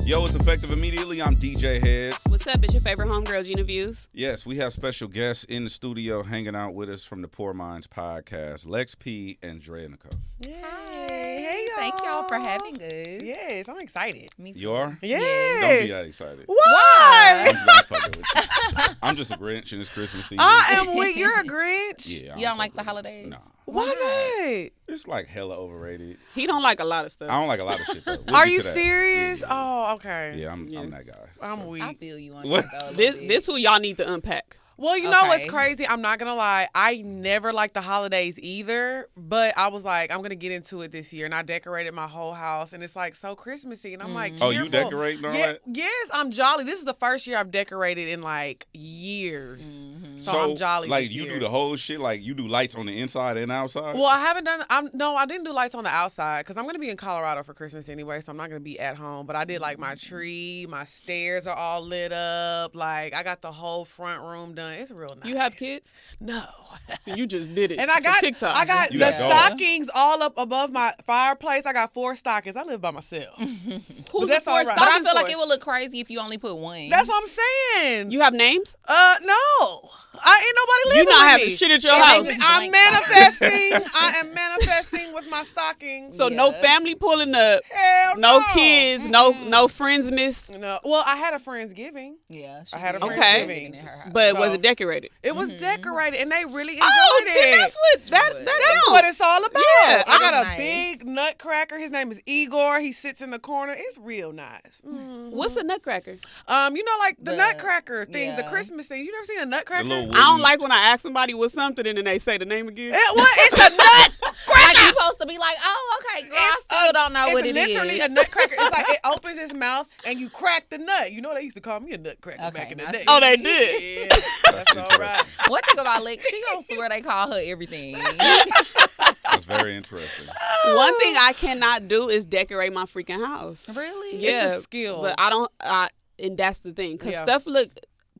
Yo, it's effective immediately. I'm DJ Hed. What's up? It's your favorite homegirl, Gina Views. Yes, we have special guests in the studio hanging out with us from the Poor Minds podcast, Lex P and Drea Nicole. Hey, y'all. Thank y'all for having us. Yes, I'm excited. Me too. You are? Yes. Don't be that excited. Why? I'm fucking with you. I'm just a Grinch and it's Christmas season. I am with you're a Grinch. Yeah. You don't like the holidays? Nah. Why not? It's like hella overrated. He don't like a lot of stuff. I don't like a lot of shit though. We'll Are get you to that. serious? Yeah. Oh, okay. Yeah, I'm that guy. I'm So. weak. I feel you on What? that though. a This little bit. who y'all need to unpack. Well, you know what's Okay. crazy? I'm not going to lie. I never liked the holidays either, but I was like, I'm going to get into it this year. And I decorated my whole house, and it's like so Christmassy. And I'm like, Oh, you cheerful. decorating all Yeah, that? yes, I'm jolly. This is the first year I've decorated in like years. So I'm jolly like this you year. do the whole shit. Like you do lights on the inside and outside. Well, I haven't done. I didn't do lights on the outside because I'm gonna be in Colorado for Christmas anyway, so I'm not gonna be at home. But I did like my tree, my stairs are all lit up. Like I got the whole front room done. It's real nice. You have kids? No. So you just did it. And I for got TikTok. I got You the got dogs. stockings all up above my fireplace. I got 4 stockings. I live by myself. Who's that's the all first right. But I stockings feel like for? it would look crazy if you only put one. That's what I'm saying. You have names? No. I ain't nobody You living not with having me. shit at your It's house. just I'm blank manifesting. I am manifesting with my stockings. So no Yeah. family pulling up, Hell no no. kids, no friends miss. No. Well, I had a Friendsgiving. Yeah. she I had a did. Okay. Living in her house. But was So- it decorated? It was decorated, and they really enjoyed Oh, it. then that's what that That's That's counts. what it's all about. Yeah, I got it's a nice. big nutcracker. His name is Igor. He sits in the corner. It's real nice. What's a nutcracker? You know, like the The- nutcracker things, the yeah. Christmas things. You never seen a nutcracker? The little I don't wooden- like when I ask somebody what's something and then they say the name again. It's a nutcracker. Like you supposed to be like, oh, okay, girl, I still don't know what it is. It's literally a nutcracker. It's like it opens its mouth and you crack the nut. You know they used to call me a nutcracker Okay, back in the now day. Oh, they did. Yeah, that's all right. One thing about Lex, she gonna swear they call her everything. That's very interesting. One thing I cannot do is decorate my freaking house. Really? Yeah, a skill. But and that's the thing, because Yeah.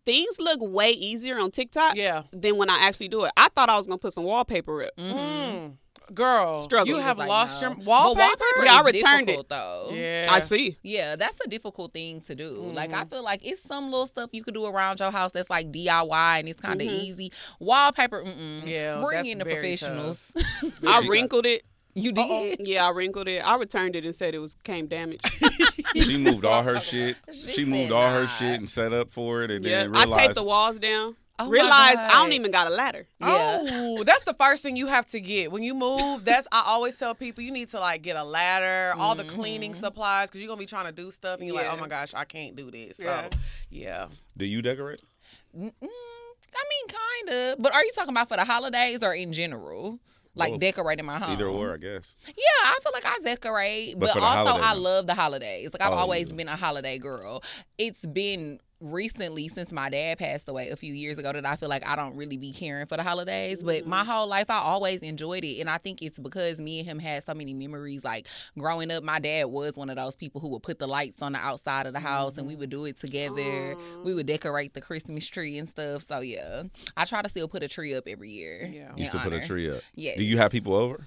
things look way easier on TikTok Yeah. than when I actually do it. I thought I was gonna put some wallpaper up. Girl, Struggle. you have Like, lost no. your But wallpaper? Yeah, I is returned difficult, though. Yeah. I see. Yeah, that's a difficult thing to do. Like, I feel like it's some little stuff you could do around your house that's like DIY and it's kind of easy. Wallpaper, Yeah, bring that's in the very professionals. I She- wrinkled it. You did? Yeah, I wrinkled it. I returned it and said it came damaged. She moved all her shit. She She moved said all her not. shit and set up for it, and Yeah, then I realized taped the walls down. Oh my Realized I don't God. even got a ladder. Yeah. Oh, that's the first thing you have to get when you move. I always tell people you need to like get a ladder, all the cleaning supplies, because you're gonna be trying to do stuff and you're Yeah. like, oh my gosh, I can't do this. So Yeah. yeah. Do you decorate? I mean, kind of. But are you talking about for the holidays or in general? Like Both. decorating my home? Either or, I guess. Yeah, I feel like I decorate, But but for the also holiday, I no. love the holidays. Like I've Oh, always yeah. been a holiday girl. It's been recently since my dad passed away a few years ago that I feel like I don't really be caring for the holidays, but my whole life I always enjoyed it, and I think it's because me and him had so many memories. Like growing up, my dad was one of those people who would put the lights on the outside of the house and we would do it together. We would decorate the Christmas tree and stuff. So yeah, I try to still put a tree up every year. Yeah. You in still put a honor. tree up. Yes. Do you have people over?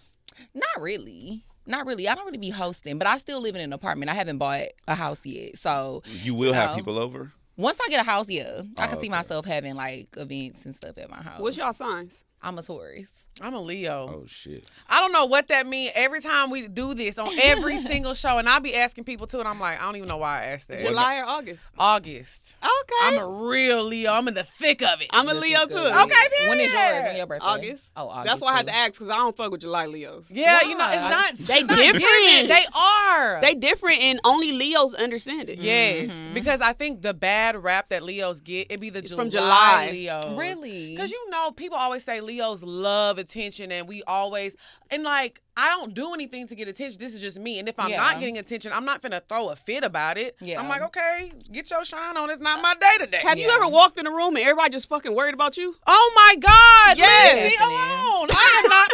Not really. Not really. I don't really be hosting, but I still live in an apartment. I haven't bought a house yet. So You will have No. people over? once I get a house, yeah, I can Oh, see okay. myself having like events and stuff at my house. What's y'all signs? I'm a Taurus. I'm a Leo. Oh shit. I don't know what that means. Every time we do this on every single show, and I'll be asking people too, and I'm like, I don't even know why I asked that. July or August? August. Okay. I'm a real Leo. I'm in the thick of it. I'm a Leo too. Okay, period. When is yours? When your birthday? August. Oh, August. That's why I had too. to ask, because I don't fuck with July Leos. Yeah, you know, it's Why? not. They it's not different. given. They are. They different and only Leos understand it. Yes, because I think the bad rap that Leos get, it be the It's July, from July. Leos. Really? Because you know, people always say Leos love attention, and we always, and like, I don't do anything to get attention. This is just me. And if I'm Yeah. not getting attention, I'm not finna throw a fit about it. Yeah. I'm like, okay, get your shine on. It's not my day today. Have you Yeah. ever walked in a room and everybody just fucking worried about you? Oh my God. Yes. Leave me alone. I am not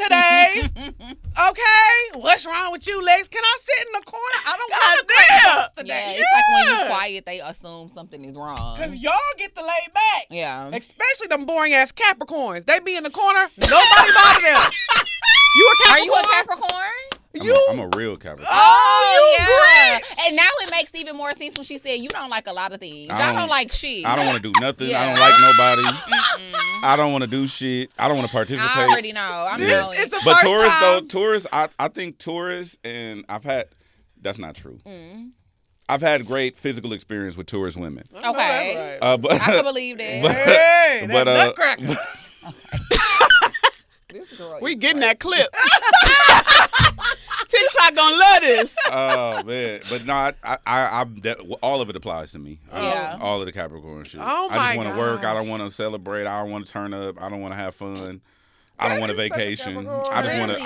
performing today. Okay. What's wrong with you, Lex? Can I sit in the corner? I don't want to damn. today. Yeah, it's like when you quiet, they assume something is wrong. Because y'all get to lay back. Yeah. Especially them boring ass Capricorns. They be in the corner. Nobody bother them. You a Are Capricorn? you a Capricorn? I'm a real Capricorn. Oh, yeah. And now it makes even more sense when she said you don't like a lot of things. Y'all don't like shit. I don't want to do nothing. I don't like nobody. I don't want to do shit. I don't want to participate. I already know. I'm knowing. But Taurus, I think Taurus, and that's not true. I've had great physical experience with Taurus women. Okay. But, I can believe that. But nutcracker. We getting that clip. TikTok gonna love this. Oh man, but no, all of it applies to me. All of the Capricorn shit. Oh my I just want to work. I gosh. don't want to celebrate. I don't want to turn up. I don't want to have fun. I don't want a vacation. I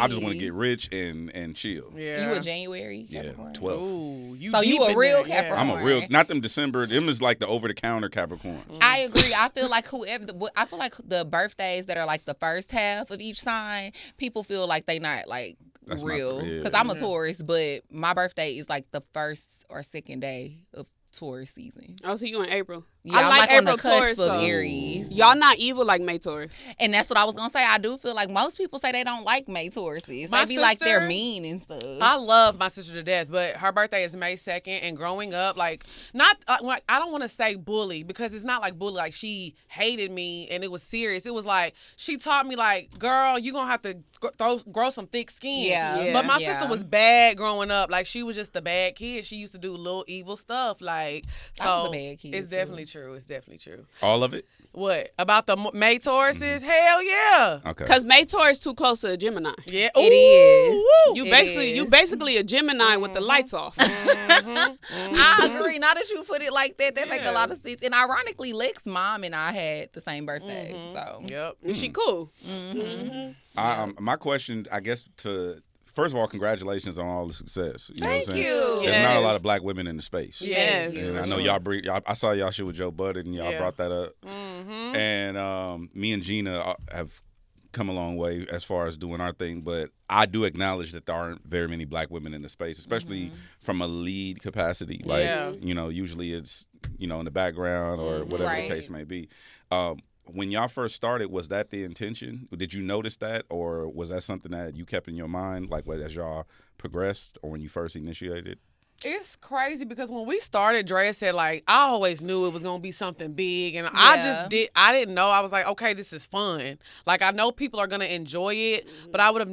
just want to get rich and chill. Yeah. You a January Capricorn? 12. Ooh, So you a real Capricorn? I'm a real, not them December. Them is like the over the counter Capricorn. I agree. I feel like the birthdays that are like the first half of each sign, people feel like they not like That's real. not- yeah. Because I'm a Taurus, but my birthday is like the first or second day of Taurus season. Oh, so you in April? Yeah, I I'm like like on April the cusp Taurus, of though. Aries. Y'all not evil like May Taurus. And that's what I was gonna say. I do feel like most people say they don't like May Tauruses. My They be like they're sister- mean and stuff. I love my sister to death, but her birthday is May 2nd. And growing up, like, not like I don't want to say bully because it's not like bully. Like she hated me and it was serious. It was like she taught me, like, girl, you gonna have to grow some thick skin. Yeah. But my Yeah. sister was bad growing up. Like she was just the bad kid. She used to do little evil stuff. Like so, I was a bad kid, it's too. definitely true. It's definitely true. All of it? What about the May Tauruses? Hell yeah. Okay. Cause May Taurus too close to a Gemini. Yeah, It is. Woo. You basically a Gemini with the lights off. I agree. Now that you put it like that, that make a lot of sense. And ironically, Lex's mom and I had the same birthday. So Yep. And she cool. My question, I guess, first of all, congratulations on all the success. You know what I'm saying? you. There's not a Yes. lot of black women in the space. Yes. And I know y'all I saw y'all shit with Joe Budden, and y'all brought that up. And me and Gina have come a long way as far as doing our thing, but I do acknowledge that there aren't very many black women in the space, especially from a lead capacity. Like, usually it's, in the background or whatever Right. the case may be. When y'all first started, was that the intention? Did you notice that, or was that something that you kept in your mind, like as y'all progressed or when you first initiated? It's crazy because when we started, Drea said, like, I always knew it was going to be something big. And I didn't know. I was like, okay, this is fun. Like, I know people are going to enjoy it, but I would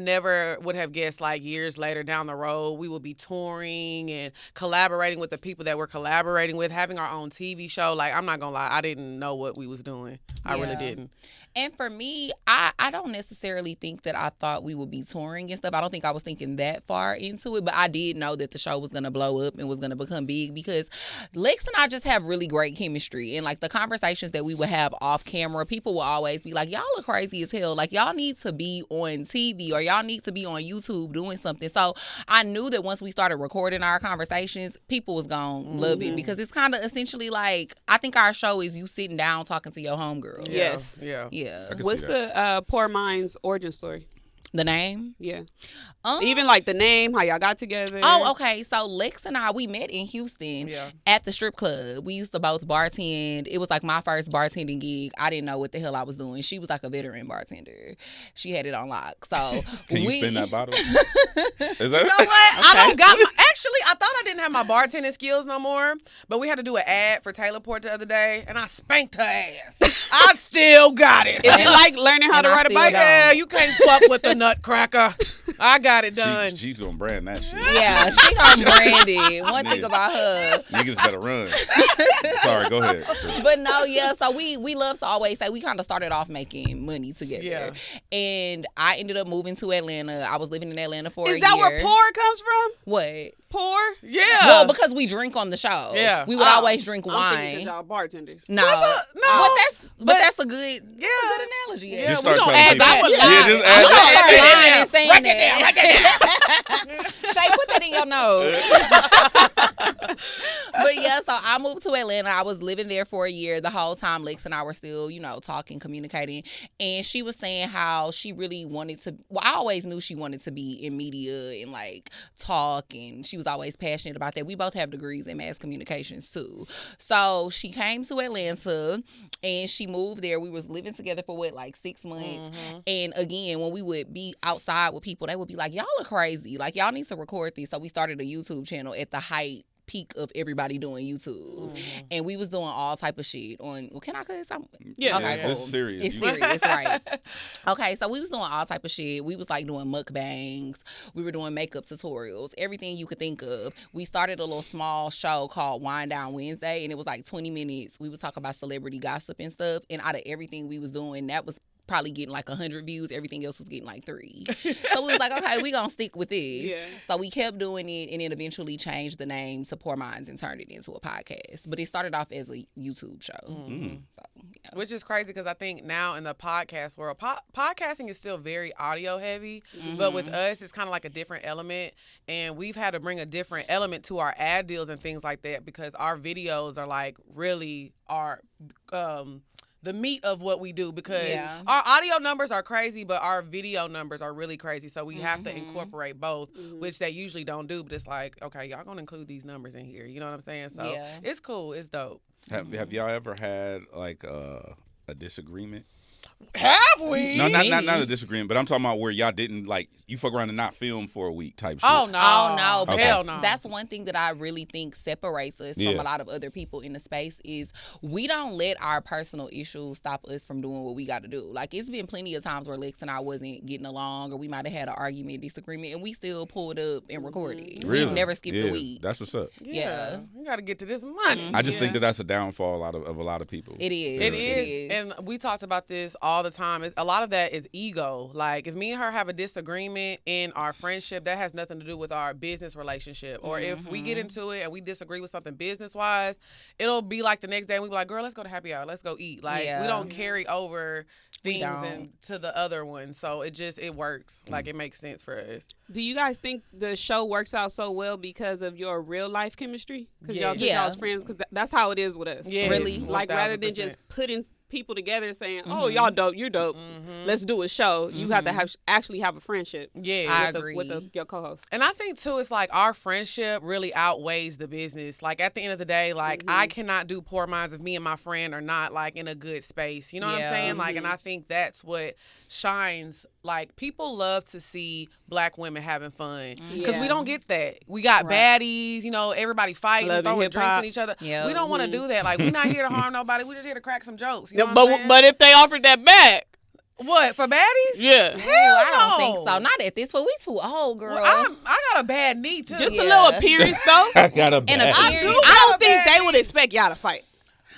have guessed, like, years later down the road, we would be touring and collaborating with the people that we're collaborating with, having our own TV show. Like, I'm not going to lie, I didn't know what we was doing. I really didn't. And for me, I don't necessarily think that I thought we would be touring and stuff. I don't think I was thinking that far into it, but I did know that the show was going to blow up and was going to become big because Lex and I just have really great chemistry. And like the conversations that we would have off camera, people will always be like, y'all look crazy as hell. Like y'all need to be on TV or y'all need to be on YouTube doing something. So I knew that once we started recording our conversations, people was going to love it because it's kind of essentially like, I think our show is you sitting down talking to your homegirl. Yes. Yeah. Yeah. I can What's see that. the Poor Minds origin story? The name? Yeah. Um, Even like the name, how y'all got together. Oh, okay. So Lex and I, we met in Houston Yeah. at the strip club. We used to both bartend. It was like my first bartending gig. I didn't know what the hell I was doing. She was like a veteran bartender. She had it on lock. So Can you spin that bottle? Is that? You know what? I don't got actually, I thought I didn't have my bartending skills no more, but we had to do an ad for Taylor Port the other day, and I spanked her ass. I still got it. Is it like learning how And to I ride a still bike? don't. Yeah, you can't fuck with the nutcracker. I got it done. She's gonna brand that shit. yeah, she gonna brand it. One thing Yeah. about her. Niggas better run. Sorry, go ahead. But no, yeah. So we love to always say we kind of started off making money together. Yeah. And I ended up moving to Atlanta. I was living in Atlanta for a Is year. that where poor comes from? What? Poor? Yeah. Well, because we drink on the show. Yeah. We would always drink I'm thinking wine. 'cause y'all bartenders. No. no. But that's a good Yeah. analogy. Yeah, Just we start gonna telling add people. that one Yeah, live. just I'm add I'm gonna that. gonna Yeah. start lying and saying Write that that. Shay, put that in your nose. But yeah, So I moved to Atlanta. I was living there for a year. The whole time Lex and I were still, talking, communicating. And she was saying how she really wanted to, I always knew she wanted to be in media and like talk, and she was always passionate about that. We both have degrees in mass communications too. So she came to Atlanta and she moved there. We was living together for 6 months. And again, when we would be outside with people, they would be like, y'all are crazy. Like, y'all need to record this. So we started a YouTube channel at the peak of everybody doing YouTube. And we was doing all type of shit on, can I cuss? Yeah. Okay, Yeah, cool. it's serious. It's serious, right. Okay, so we was doing all type of shit. We was like doing mukbangs. We were doing makeup tutorials, everything you could think of. We started a little small show called Wind Down Wednesday, and it was like 20 minutes. We would talk about celebrity gossip and stuff, and out of everything we was doing, that was probably getting like 100 views. Everything else was getting like 3. So we was like, okay, we gonna stick with this. Yeah. So we kept doing it, and then eventually changed the name to Poor Minds and turned it into a podcast. But it started off as a YouTube show. So, yeah. Which is crazy because I think now in the podcast world, podcasting is still very audio heavy, but with us, it's kind of like a different element, and we've had to bring a different element to our ad deals and things like that because our videos are like really the meat of what we do, because our audio numbers are crazy, but our video numbers are really crazy. So we have to incorporate both, which they usually don't do. But it's like, okay, y'all gonna include these numbers in here. You know what I'm saying? So it's cool. It's dope. Have y'all ever had like a disagreement? Have we? No, not a disagreement, but I'm talking about where y'all didn't, like, you fuck around and not film for a week type shit. Oh no. But Hell no. That's one thing that I really think separates us from a lot of other people in the space is we don't let our personal issues stop us from doing what we got to do. Like, it's been plenty of times where Lex and I wasn't getting along, or we might have had an argument, disagreement, and we still pulled up and recorded. Really? We've never skipped a week. That's what's up. Yeah. You got to get to this money. I just think that's a downfall of a lot of people. It is. It is. And we talked about this all the time. A lot of that is ego. Like, if me and her have a disagreement in our friendship, that has nothing to do with our business relationship. Or if we get into it and we disagree with something business-wise, it'll be like the next day and we be like, girl, let's go to happy hour. Let's go eat. Like, we don't carry over things into the other one. So it works. Like, it makes sense for us. Do you guys think the show works out so well because of your real life chemistry? Because y'all's friends? Because that's how it is with us. Yeah, really. Like, rather than just putting people together saying, oh, y'all dope, you're dope, let's do a show, you have to actually have a friendship. Yeah, I agree. With your co-host. And I think too, it's like our friendship really outweighs the business. Like, at the end of the day, like, I cannot do Poor Minds if me and my friend are not like in a good space. You know what I'm saying? Like, and I think that's what shines. Like, people love to see Black women having fun because we don't get that. We got baddies, everybody fighting, throwing drinks at each other. Yep. We don't want to do that. Like, we're not here to harm nobody. We're just here to crack some jokes. You know but if they offered that back, what, for baddies? Yeah. Hell I don't no. think so. Not at this point. We too old, girl. Well, I got a bad knee too. Just a little appearance though. I got a bad I don't think they would expect y'all to fight.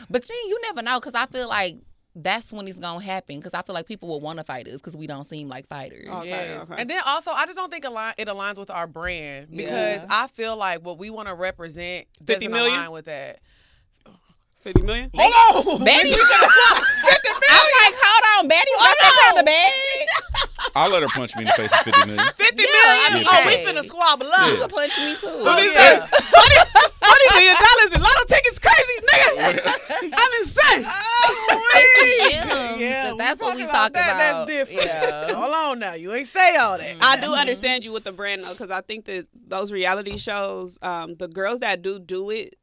But then you never know, because I feel like that's when it's going to happen, because I feel like people will want to fight us because we don't seem like fighters. Okay. And then also, I just don't think it aligns with our brand, because I feel like what we want to represent doesn't align with that. 50 million? Hold on! Betty, 50 million? I'm like, hold on, Betty's about that kind of bag. I'll let her punch me in the face with 50 million. 50 million? Oh, we finna squabble up. You can punch me too. $40 million in lotto tickets, crazy nigga. I'm insane. So that's what we talk about. That's different. Yeah. Hold on now. You ain't say all that. I do understand you with the brand, though, because I think that those reality shows, the girls that do it,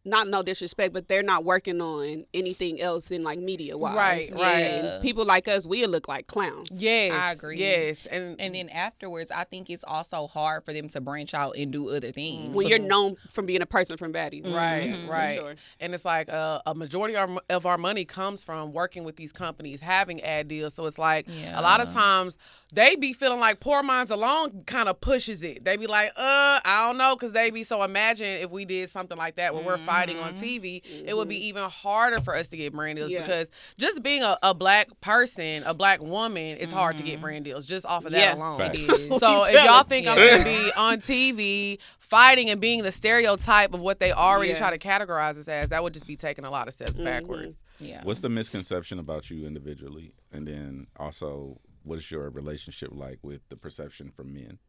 not no disrespect, but they're not working on anything else in like media wise. Right. And people like us, we look like clowns. Yes. I agree. Yes. And then afterwards, I think it's also hard for them to branch out and do other things. When you're known from being a person from baddies. Right. Sure. And it's like a majority of our money comes from working with these companies, having ad deals. So it's like a lot of times they be feeling like Poor Minds alone kind of pushes it. They be like, I don't know, because they be so, imagine if we did something like that where we're fighting on TV, it would be even harder for us to get brand deals, because just being a Black person, a Black woman, it's hard to get brand deals just off of that alone. It is. So if y'all think I'm going to be on TV fighting and being the stereotype of what they already try to categorize us as, that would just be taking a lot of steps backwards. Yeah. What's the misconception about you individually? And then also, what is your relationship like with the perception from men?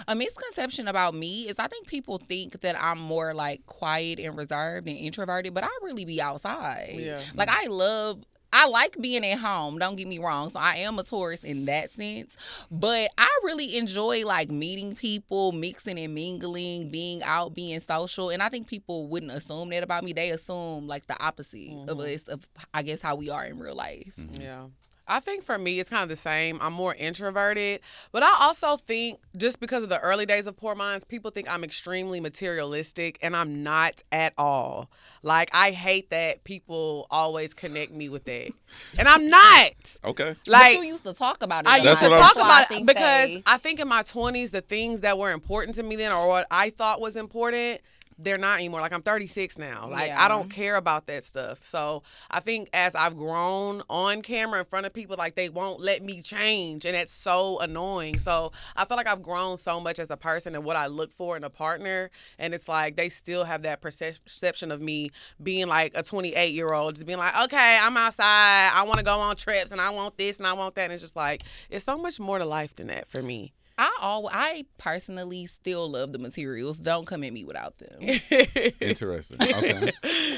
A A misconception about me is I think people think that I'm more like quiet and reserved and introverted, but I really be outside. Yeah. Like I like being at home, don't get me wrong. So I am a tourist in that sense. But I really enjoy like meeting people, mixing and mingling, being out, being social. And I think people wouldn't assume that about me. They assume like the opposite of us, of I guess how we are in real life. Yeah. I think for me, it's kind of the same. I'm more introverted. But I also think just because of the early days of Poor Minds, people think I'm extremely materialistic, and I'm not at all. Like, I hate that people always connect me with that. And I'm not. Okay. Like, but you used to talk about it. I though. used to what talk I'm about saying. it because I think in my 20s, the things that were important to me then or what I thought was important, they're not anymore. Like, I'm 36 now. Like, Yeah. I don't care about that stuff. So I think as I've grown on camera in front of people, like, they won't let me change. And that's so annoying. So I feel like I've grown so much as a person and what I look for in a partner. And it's like they still have that perception of me being like a 28-year-old, just being like, okay, I'm outside. I want to go on trips and I want this and I want that. And it's just like, it's so much more to life than that for me. I personally still love the materials. Don't come at me without them. Interesting. Okay.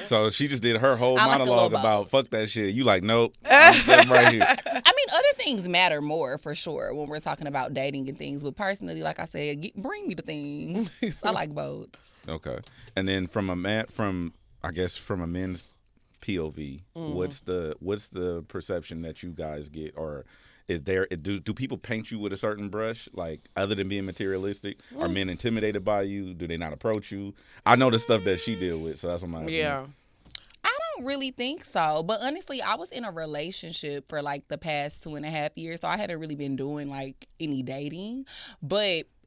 So she just did her whole I like a monologue little about both. fuck that shit. You like, nope. I'm right here. I mean, other things matter more for sure when we're talking about dating and things. But personally, like I said, bring me the things. I like both. Okay. And then from a men's POV, what's the perception that you guys get, or is there do people paint you with a certain brush, like other than being materialistic? Are men intimidated by you? Do they not approach you? I know the stuff that she deal with, so that's what I'm asking. Yeah. I don't really think so. But honestly, I was in a relationship for like the past 2.5 years. So I haven't really been doing like any dating.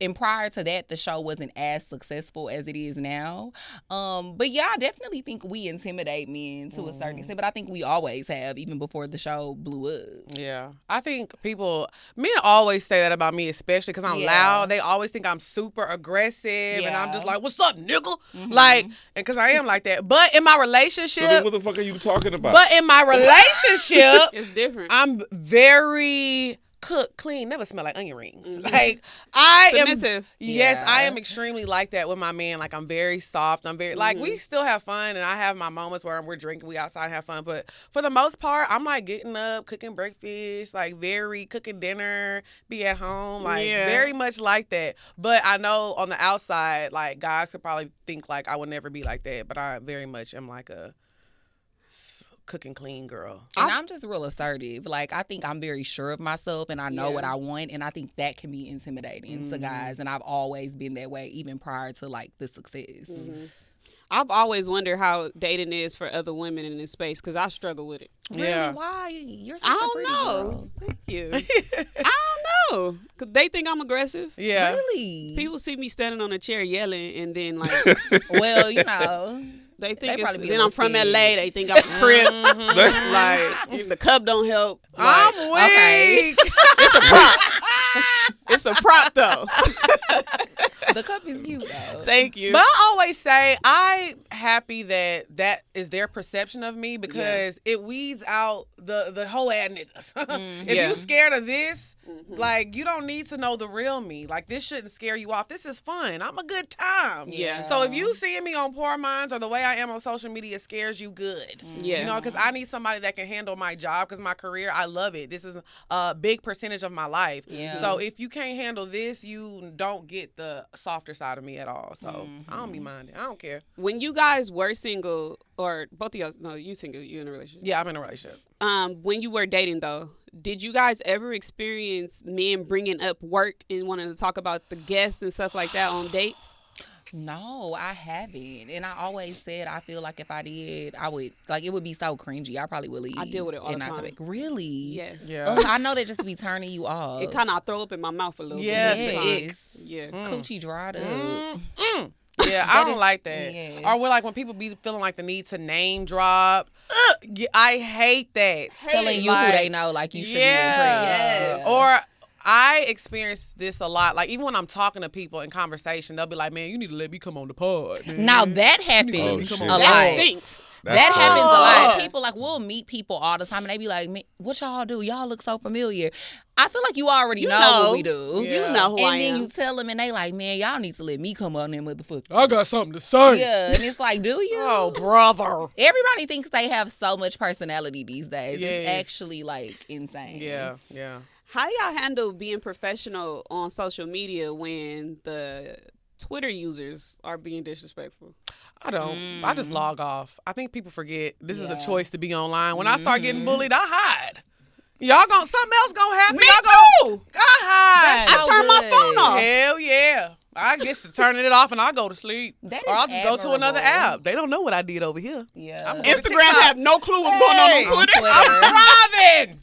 And prior to that, the show wasn't as successful as it is now. But yeah, I definitely think we intimidate men to a certain extent. But I think we always have, even before the show blew up. Yeah. I think men always say that about me, especially because I'm loud. They always think I'm super aggressive. And I'm just like, what's up, nigga? Like, and because I am like that. But in my relationship. So then what the fuck are you talking about? But in my relationship. It's different. I'm very cook, clean, never smell like onion rings. Like, I Submissive. am. Yes, Yeah. I am extremely like that with my man. Like, I'm very soft. I'm very, like, we still have fun, and I have my moments where we're drinking, we outside have fun. But for the most part, I'm like getting up, cooking breakfast, like cooking dinner, be at home, like very much like that. But I know on the outside, like, guys could probably think like I would never be like that. But I very much am like a cooking clean girl. And I'm just real assertive. Like, I think I'm very sure of myself and I know what I want. And I think that can be intimidating to guys. And I've always been that way, even prior to like the success. I've always wondered how dating is for other women in this space because I struggle with it. Really? Yeah. Why? You're such I a don't pretty know. girl. Thank you. I don't know. Because they think I'm aggressive. Yeah. Really? People see me standing on a chair yelling and then like Well, you know. they think They it's, probably be a then I'm little from scared. LA. They think I'm a crip. Like the cup don't help. Like, I'm weak. okay. it's a prop. It's a prop though. The cup is cute though. Thank you. But I always say I'm happy that is their perception of me because it weeds out the whole ad niggas. If you scared of this, like, you don't need to know the real me. Like, this shouldn't scare you off. This is fun. I'm a good time. Yeah. So if you seeing me on Poor Minds or the way I am on social media scares you, good. Yeah. You know, because I need somebody that can handle my job because my career, I love it. This is a big percentage of my life. Yeah. So if you can't handle this, you don't get the softer side of me at all. So I don't be minding. I don't care. When you guys were single, or both of y'all, no, you single, you in a relationship. Yeah, I'm in a relationship. When you were dating though, did you guys ever experience men bringing up work and wanting to talk about the guests and stuff like that on dates? No, I haven't. And I always said I feel like if I did, I would, like, it would be so cringy. I probably would leave. I deal with it all and the I come time. back. Really? Yes. Yeah. I know that just be turning you off. It kind of throw up in my mouth a little Yes, bit. Yes. Yeah. Coochie dried up. Yeah, I don't like that. yes. Or we're like when people be feeling like the need to name drop. I hate that. Telling you Like, who they know, like you should yeah. be impressed. Or I experience this a lot. Like, even when I'm talking to people in conversation, they'll be like, man, you need to let me come on the pod. Man. Now, that happens a lot. That stinks. That happens a lot. People, like, we'll meet people all the time, and they be like, what y'all do? Y'all look so familiar. I feel like you already know what we do. Yeah. You know who I am. And then you tell them, and they like, man, y'all need to let me come on there, motherfucker. I got something to say. Yeah, and it's like, do you? Oh, brother. Everybody thinks they have so much personality these days. Yes. It's actually, like, insane. Yeah. How y'all handle being professional on social media when the Twitter users are being disrespectful? I don't. I just log off. I think people forget this is a choice to be online. When I start getting bullied, I hide. Y'all something else gonna happen. Me too. I hide. I turn my phone off. Hell yeah. I guess to turning it off and I go to sleep. That Or is I'll just go to another admirable. app. They don't know what I did over here. Yeah. Instagram have no clue what's going on Twitter. I'm driving.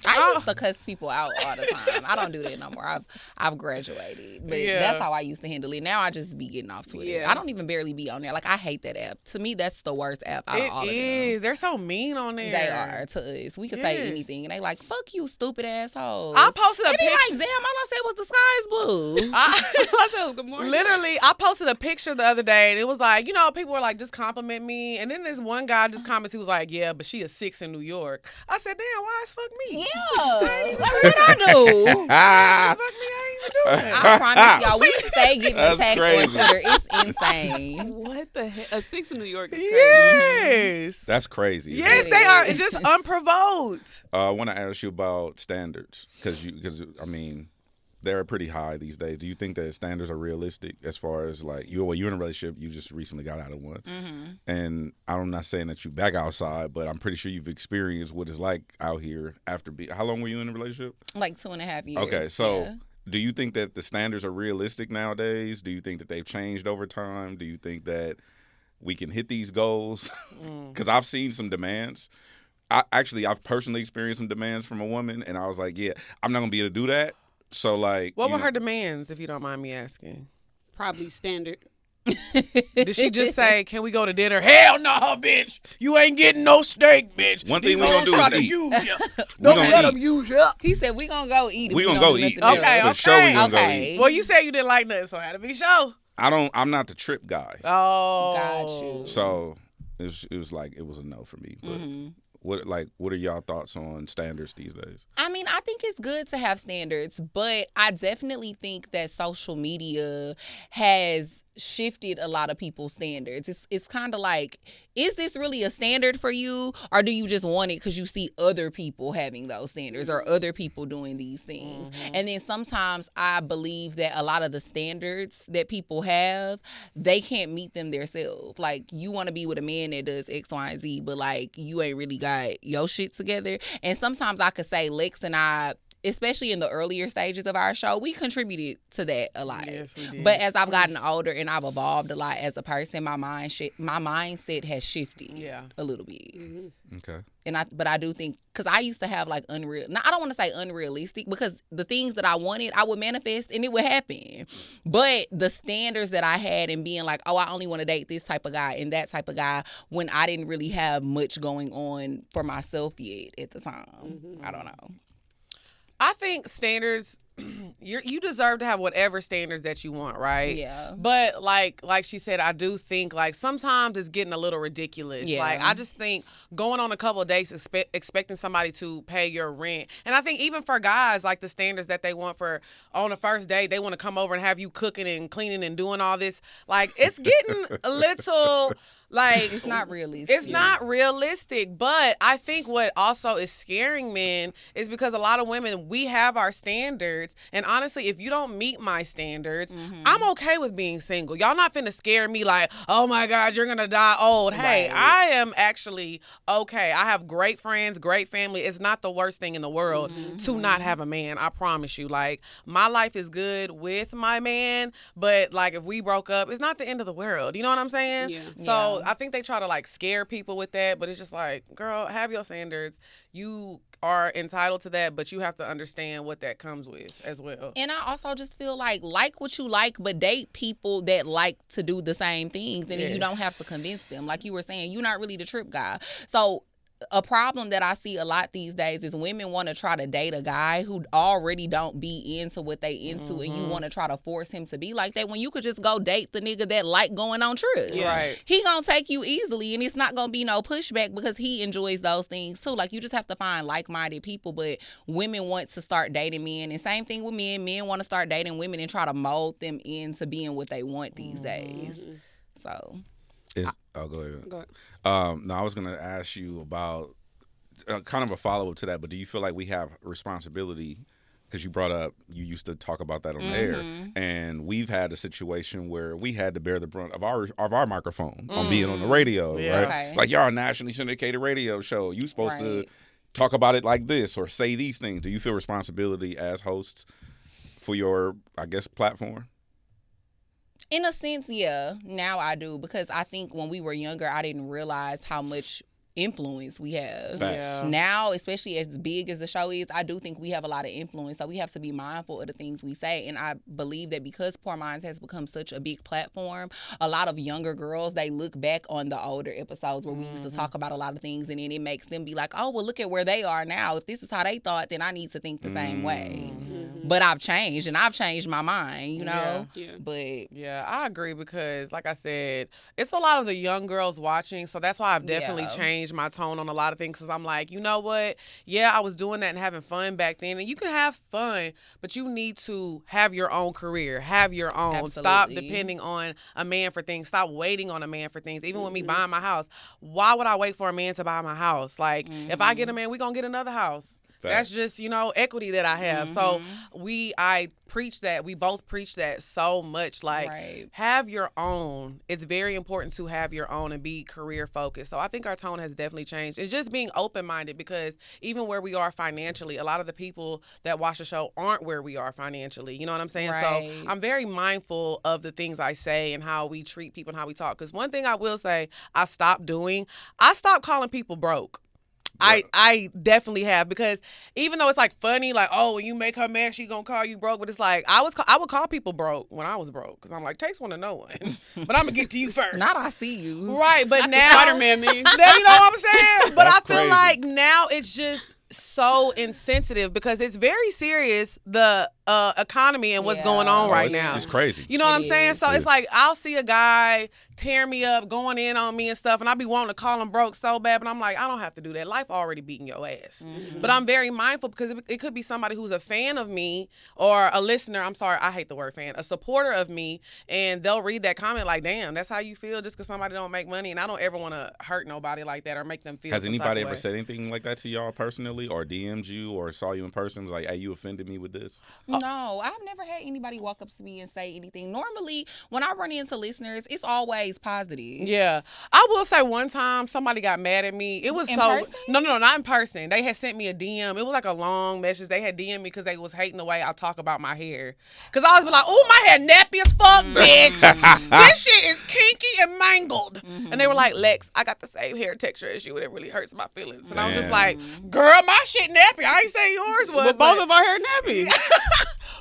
I used to cuss people out all the time. I don't do that no more. I've graduated, but that's how I used to handle it. Now I just be getting off Twitter. Yeah. I don't even barely be on there. Like, I hate that app. To me, that's the worst app out of all of them. It is. They're so mean on there. They are to us. We can say anything, and they like, "Fuck you, stupid asshole." I posted a They be picture. like, "Damn, all I said was the sky's blue." I said, good morning. Literally, I posted a picture the other day, and it was like, people were like, just compliment me. And then this one guy just comments, he was like, yeah, but she a 6 in New York. I said, damn, why is fuck me? Yeah. Like, what did I do? Fuck me, I ain't even doing it. I promise y'all, we stay getting That's attacked crazy. on Twitter. It's insane. What the heck? A 6 in New York is crazy. Yes. That's crazy. Yes, they are. It's just unprovoked. I want to ask you about standards because I mean, they're pretty high these days. Do you think that standards are realistic as far as like you're in a relationship? You just recently got out of one, and I'm not saying that you back outside, but I'm pretty sure you've experienced what it's like out here after. How long were you in a relationship? Like 2.5 years. Okay, so. Yeah. Do you think that the standards are realistic nowadays? Do you think that they've changed over time? Do you think that we can hit these goals? Because I've seen some demands. I've personally experienced some demands from a woman, and I was like, yeah, I'm not going to be able to do that. So, like... What were her demands, if you don't mind me asking? Probably standard. Did she just say, can we go to dinner? Hell no, bitch. You ain't getting no steak, bitch. One thing we going to do is eat. Use you. We Don't gonna let eat. them use you. He said, we gonna go eat. We gonna go eat. Okay. For sure we gonna go Okay. eat. Well, you said you didn't like nothing, so I had to be sure. I'm not the trip guy. Oh. Got you. So, it was like, it was a no for me. But what are y'all thoughts on standards these days? I mean, I think it's good to have standards, but I definitely think that social media has shifted a lot of people's standards. It's kind of like, is this really a standard for you, or do you just want it because you see other people having those standards or other people doing these things? And then sometimes I believe that a lot of the standards that people have, they can't meet them themselves. Like, you want to be with a man that does X, Y, and Z, but like, you ain't really got your shit together. And sometimes I could say Lex and I, especially in the earlier stages of our show, we contributed to that a lot. Yes, we did. But as I've gotten older and I've evolved a lot as a person, my mindset has shifted a little bit. Okay. But I do think, because I used to have like I don't want to say unrealistic, because the things that I wanted, I would manifest and it would happen. But the standards that I had and being like, oh, I only want to date this type of guy and that type of guy, when I didn't really have much going on for myself yet at the time. I don't know. I think standards, you deserve to have whatever standards that you want, right? Yeah. But like she said, I do think like sometimes it's getting a little ridiculous. Yeah. Like, I just think going on a couple of dates, expecting somebody to pay your rent. And I think even for guys, like the standards that they want for on the first date, they want to come over and have you cooking and cleaning and doing all this. Like, it's getting a little... Like, It's not realistic. It's not realistic. But I think what also is scaring men is because a lot of women, we have our standards. And honestly, if you don't meet my standards, I'm okay with being single. Y'all not finna scare me like, oh my God, you're gonna die old. Hey, I am actually okay. I have great friends, great family. It's not the worst thing in the world to not have a man. I promise you. Like, my life is good with my man. But like, if we broke up, it's not the end of the world. You know what I'm saying? Yeah. So I think they try to like scare people with that, but it's just like, girl, have your standards. You are entitled to that, but you have to understand what that comes with as well. And I also just feel like what you like, but date people that like to do the same things, and then you don't have to convince them. Like you were saying, you're not really the trip guy. So a problem that I see a lot these days is women want to try to date a guy who already don't be into what they into, and you want to try to force him to be like that when you could just go date the nigga that like going on trips. Yeah. Right. He gonna take you easily, and it's not gonna be no pushback because he enjoys those things too. Like, you just have to find like-minded people, but women want to start dating men, and same thing with men. Men want to start dating women and try to mold them into being what they want these days. So... go ahead. No, I was going to ask you about kind of a follow-up to that, but do you feel like we have responsibility? Because you brought up, you used to talk about that on air, and we've had a situation where we had to bear the brunt of our microphone on being on the radio, right? Okay. Like, y'all a nationally syndicated radio show. You supposed to talk about it like this or say these things. Do you feel responsibility as hosts for your, I guess, platform? In a sense, yeah. Now I do, because I think when we were younger, I didn't realize how much influence we have. Yeah. Now, especially as big as the show is, I do think we have a lot of influence. So we have to be mindful of the things we say. And I believe that because Poor Minds has become such a big platform, a lot of younger girls, they look back on the older episodes where we used to talk about a lot of things, and then it makes them be like, oh, well, look at where they are now. If this is how they thought, then I need to think the same way. But I've changed, and I've changed my mind, you know? Yeah. But yeah, I agree, because like I said, it's a lot of the young girls watching, so that's why I've definitely changed my tone on a lot of things, because I'm like, you know what? Yeah, I was doing that and having fun back then, and you can have fun, but you need to have your own career, have your own. Absolutely. Stop depending on a man for things. Stop waiting on a man for things. Even with me buying my house, why would I wait for a man to buy my house? Like, if I get a man, we gonna get another house. That's just, equity that I have. So I preach that. We both preach that so much. Like, have your own. It's very important to have your own and be career focused. So I think our tone has definitely changed. And just being open-minded, because even where we are financially, a lot of the people that watch the show aren't where we are financially. You know what I'm saying? Right. So I'm very mindful of the things I say and how we treat people and how we talk. Because one thing I will say I stopped calling people broke. I definitely have, because even though it's like funny, like, oh, when you make her mad, she gonna call you broke, but it's like I would call people broke when I was broke, because I'm like, takes one to know one, but I'm gonna get to you first. not I see you. Right, but Not now Spider-Man me. you know what I'm saying? But That's I feel crazy. like now it's just so insensitive, because it's very serious, the economy and what's going on right now. It's crazy. You know what I'm saying? is. So it's like I'll see a guy tear me up, going in on me and stuff, and I be wanting to call him broke so bad, but I'm like, I don't have to do that. Life already beating your ass. But I'm very mindful, because it could be somebody who's a fan of me, or a listener. I'm sorry, I hate the word fan. A supporter of me, and they'll read that comment like, damn, that's how you feel just because somebody don't make money. And I don't ever want to hurt nobody like that or make them feel. Has some type anybody of ever way. said anything like that to y'all personally, or DM'd you, or saw you in person, was like, hey, you offended me with this? No, I've never had anybody walk up to me and say anything. Normally, when I run into listeners, it's always positive. Yeah. I will say one time somebody got mad at me. It was In so person? No, not in person. They had sent me a DM. It was like a long message. They had DM'd me because they was hating the way I talk about my hair. Because I always be like, oh, my hair nappy as fuck, bitch. This shit is kinky and mangled. And they were like, Lex, I got the same hair texture as you, and it really hurts my feelings. And I was just like, girl, my shit nappy. I ain't say yours was. But both of our hair nappy.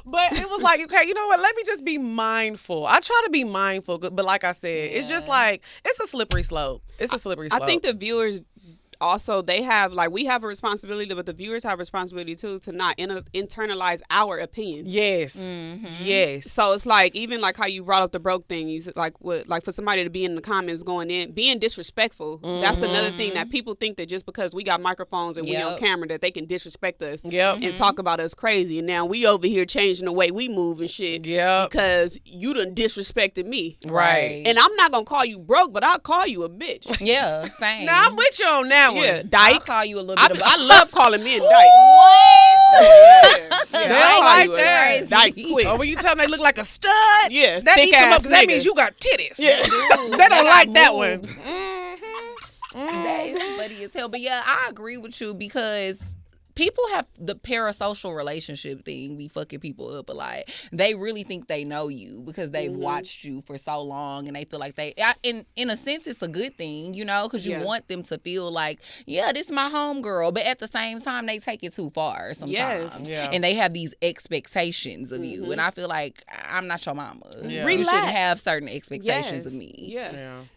But it was like, okay, you know what? Let me just be mindful. I try to be mindful, but like I said, it's just like, it's a slippery slope. It's a slippery slope. I think the viewers also, they have, like, we have a responsibility, but the viewers have a responsibility too to not internalize our opinions. Yes. Yes. So it's like, even like how you brought up the broke thing, you said, like, for somebody to be in the comments going in, being disrespectful. That's another thing that people think, that just because we got microphones and we on camera, that they can disrespect us and talk about us crazy. And now we over here changing the way we move and shit because you done disrespected me. Right. And I'm not gonna call you broke, but I'll call you a bitch. Yeah, same. Now I'm with you on that one. Yeah, I'll dyke. call you a little I bit of love calling men dyke. What? Yeah, They I'll don't call like you a that. dyke quick. Or when you tell them they look like a stud, Yeah, that thick needs some ass because that nigga. means you got titties. Yeah. They don't like that moved. one. That is funny as hell. But yeah, I agree with you, because people have the parasocial relationship thing be fucking people up, but like they really think they know you because they've watched you for so long, and they feel like in a sense it's a good thing, you know, because you want them to feel like, yeah, this is my homegirl, but at the same time they take it too far sometimes, and they have these expectations of you, and I feel like I'm not your mama. You shouldn't have certain expectations of me.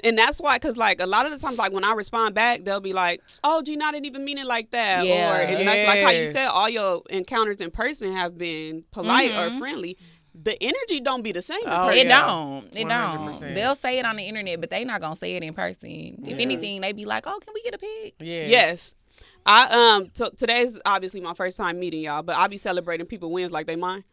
And that's why, because like a lot of the times, like when I respond back, they'll be like, "Oh, Gina, I didn't even mean it like that," or like how you said, all your encounters in person have been polite or friendly. The energy don't be the same. It don't. 100%. They'll say it on the internet, but they not gonna say it in person. If anything, they be like, "Oh, can we get a pic?" Yes. Today's obviously my first time meeting y'all, but I'll be celebrating people wins like they mine.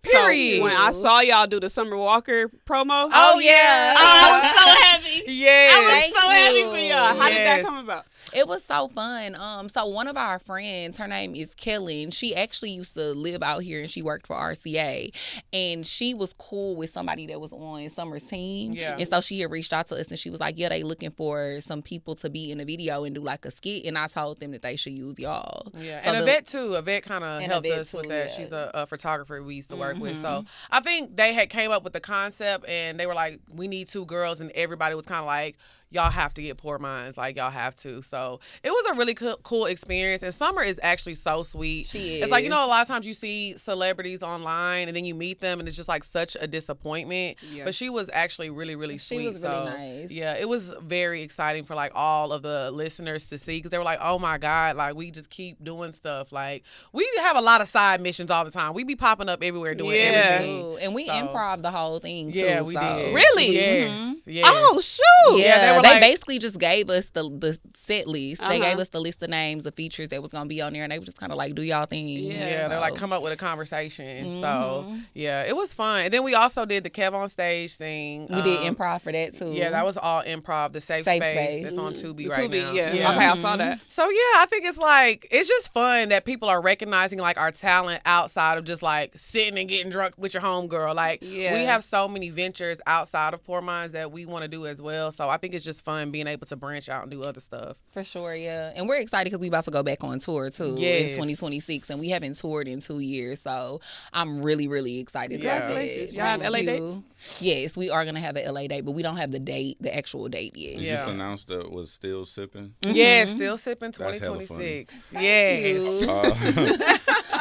Period. So when I saw y'all do the Summer Walker promo, I was so happy. I was so happy for y'all. How did that come about? It was so fun. So one of our friends, her name is Kellen. She actually used to live out here, and she worked for RCA. And she was cool with somebody that was on Summer's team. And so she had reached out to us, and she was like, "Yeah, they looking for some people to be in a video and do like a skit." And I told them that they should use y'all. So and Yvette too. Yvette kind of helped us with that. She's a photographer we used to work with. So I think they had came up with the concept, and they were like, "We need 2 girls," and everybody was kind of like, y'all have to get Poor Minds. Like, y'all have to. So it was a really cool experience. And Summer is actually so sweet. She is. It's like, you know, a lot of times you see celebrities online and then you meet them and it's just like such a disappointment. But she was actually really, really sweet. She was really nice. Yeah, it was very exciting for like all of the listeners to see, because they were like, oh my God, like we just keep doing stuff. Like we have a lot of side missions all the time. We be popping up everywhere doing everything. And we improv the whole thing too. Yeah, we did. Really? Yes. Yes. Oh, shoot. Yeah, they basically just gave us the set list. They gave us the list of names, the features that was going to be on there, and they were just kind of like, do y'all thing. Yeah, they're like, come up with a conversation. So, yeah, it was fun. And then we also did the Kev on Stage thing. We did improv for that, too. Yeah, that was all improv. The Safe Space. It's on Tubi right now. Yeah. Okay, I saw that. So, yeah, I think it's like, it's just fun that people are recognizing, like, our talent outside of just, like, sitting and getting drunk with your homegirl. Like, we have so many ventures outside of Poor Minds that we want to do as well. So, I think it's just fun being able to branch out and do other stuff. For sure, yeah. And we're excited because we about to go back on tour, too, in 2026. And we haven't toured in 2 years. So, I'm really, really excited. Congratulations. Y'all have LA dates? Yes, we are going to have an LA date, but we don't have the actual date yet. Did you just announce that was Still Sipping? Yeah, Still Sipping 2026. Yes.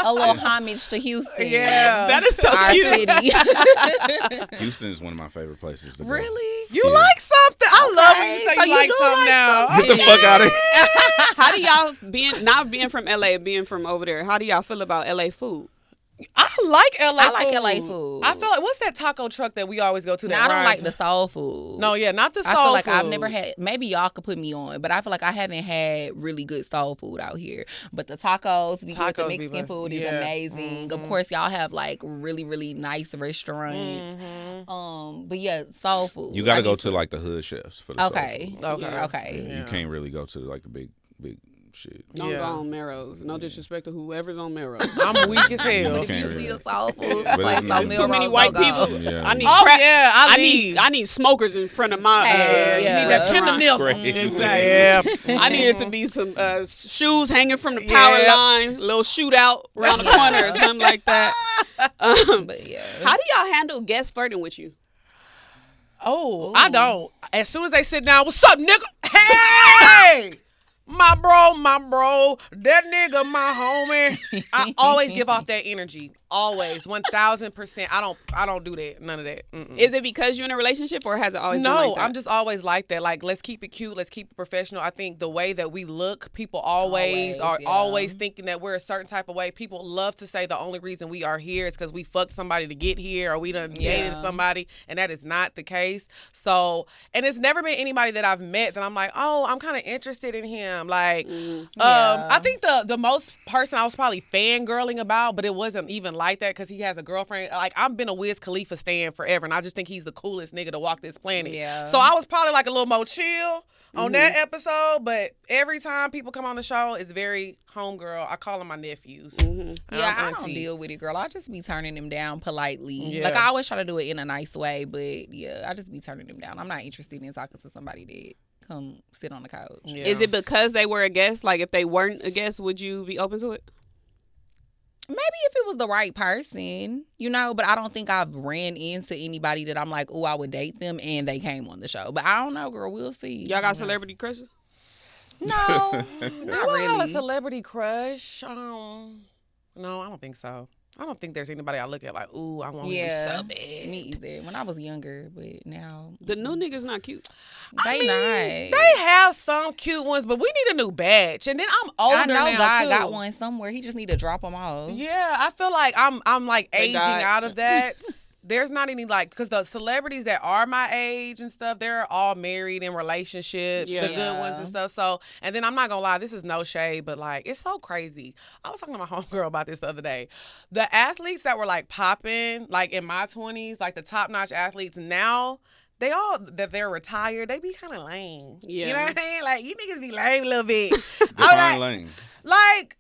A little homage to Houston. Yeah. That is so our cute. City. Houston is one of my favorite places to go. Really? You like something? I love when you say So you like something now. Get the fuck out of here. How do y'all, not being from LA, being from over there, how do y'all feel about LA food? I like LA food. I like LA food. I feel like, what's that taco truck that we always go to? I don't like the soul food. No, yeah, not the soul food. I feel like I've never had, maybe y'all could put me on, but I feel like I haven't had really good soul food out here. But the tacos, good. The Mexican food is amazing. Of course, y'all have like really, really nice restaurants. But yeah, soul food. You got to go to like the hood chefs for the soul food. Okay. Yeah. You can't really go to like the big shit. Don't go on Melrose. No disrespect to whoever's on Melrose. I'm weak as hell. If you see a soul food place on Melrose, too many white people. Yeah. I need smokers in front of my. You need that Kendall Nielsen. I need it to be some shoes hanging from the power line, little shootout around the corner or something like that. But yeah. How do y'all handle guests flirting with you? Oh, I don't. As soon as they sit down, what's up, nigga? Hey! My bro, that nigga, my homie. I always give off that energy. Always, 1,000%. I don't do that. None of that. Mm-mm. Is it because you're in a relationship, or has it always been like that? No, I'm just always like that. Like, let's keep it cute. Let's keep it professional. I think the way that we look, people always thinking that we're a certain type of way. People love to say the only reason we are here is because we fucked somebody to get here, or we done dated somebody, and that is not the case. So, and it's never been anybody that I've met that I'm like, oh, I'm kind of interested in him. Like, I think the most person I was probably fangirling about, but it wasn't even like that because he has a girlfriend. Like, I've been a Wiz Khalifa stan forever, and I just think he's the coolest nigga to walk this planet. Yeah. So I was probably like a little more chill on that episode, but every time people come on the show, it's very homegirl. I call them my nephews. Yeah, I don't deal with it, girl. I just be turning them down politely. Yeah. Like, I always try to do it in a nice way, but yeah, I just be turning them down. I'm not interested in talking to somebody that come sit on the couch. Yeah. Is it because they were a guest? Like, if they weren't a guest, would you be open to it? Maybe if it was the right person, you know, but I don't think I've ran into anybody that I'm like, oh, I would date them and they came on the show. But I don't know, girl. We'll see. Y'all got celebrity crushes? No, not really. I have a celebrity crush. No, I don't think so. I don't think there's anybody I look at like, ooh, I want him so bad. Me either. When I was younger, but now the new niggas not cute. They have some cute ones, but we need a new batch. And then I'm older now, I know God too. got one somewhere. He just need to drop them off. Yeah, I feel like I'm like aging out of that. There's not any like, because the celebrities that are my age and stuff, they're all married in relationships, the good ones and stuff. So, and then I'm not gonna lie, this is no shade, but like, it's so crazy. I was talking to my homegirl about this the other day. The athletes that were like popping, like in my 20s, like the top notch athletes now, they're retired, they be kind of lame. Yeah. You know what I'm saying? Like, you niggas be lame a little bit. Define lame. Like,